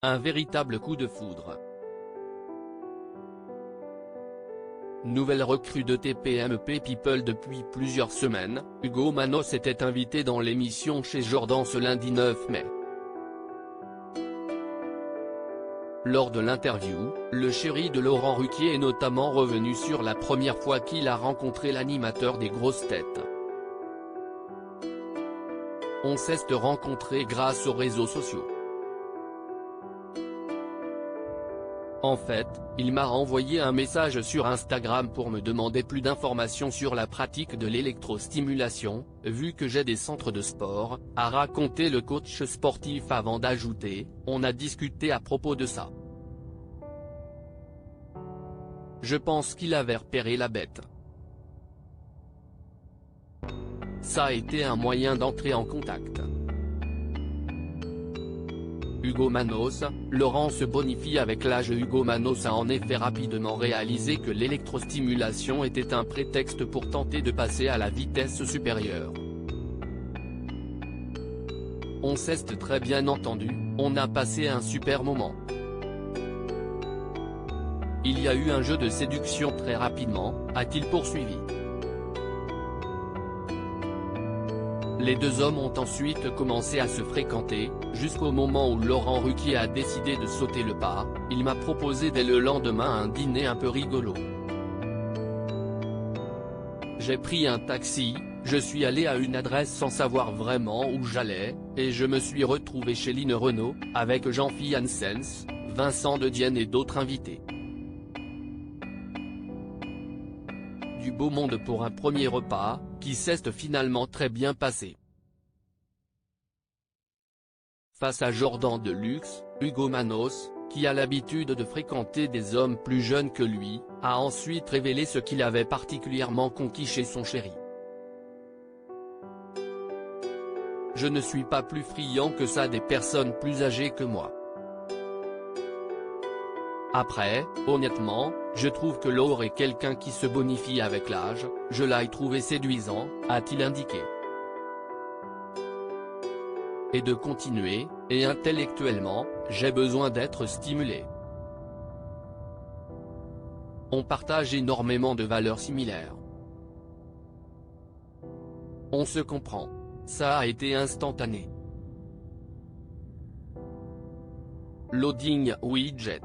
Un véritable coup de foudre. Nouvelle recrue de TPMP People depuis plusieurs semaines, Hugo Manos était invité dans l'émission chez Jordan ce lundi 9 mai. Lors de l'interview, le chéri de Laurent Ruquier est notamment revenu sur la première fois qu'il a rencontré l'animateur des grosses têtes. On s'est rencontrés grâce aux réseaux sociaux. En fait, il m'a envoyé un message sur Instagram pour me demander plus d'informations sur la pratique de l'électrostimulation, vu que j'ai des centres de sport, a raconté le coach sportif avant d'ajouter, on a discuté à propos de ça. Je pense qu'il avait repéré la bête. Ça a été un moyen d'entrer en contact. Hugo Manos, Laurent se bonifie avec l'âge. Hugo Manos a en effet rapidement réalisé que l'électrostimulation était un prétexte pour tenter de passer à la vitesse supérieure. On s'est très bien entendu, on a passé un super moment. Il y a eu un jeu de séduction très rapidement, a-t-il poursuivi. Les deux hommes ont ensuite commencé à se fréquenter, jusqu'au moment où Laurent Ruquier a décidé de sauter le pas. Il m'a proposé dès le lendemain un dîner un peu rigolo. J'ai pris un taxi, je suis allé à une adresse sans savoir vraiment où j'allais, et je me suis retrouvé chez Line Renaud, avec Jean-Philippe Janssens, Vincent de Dienne et d'autres invités. Du beau monde pour un premier repas, qui s'est finalement très bien passé. Face à Jordan de Luxe, Hugo Manos, qui a l'habitude de fréquenter des hommes plus jeunes que lui, a ensuite révélé ce qu'il avait particulièrement conquis chez son chéri. Je ne suis pas plus friand que ça des personnes plus âgées que moi. Après, honnêtement, je trouve que Laure est quelqu'un qui se bonifie avec l'âge, je l'ai trouvé séduisant, a-t-il indiqué. Et de continuer, et intellectuellement, j'ai besoin d'être stimulé. On partage énormément de valeurs similaires. On se comprend. Ça a été instantané. Loading widget.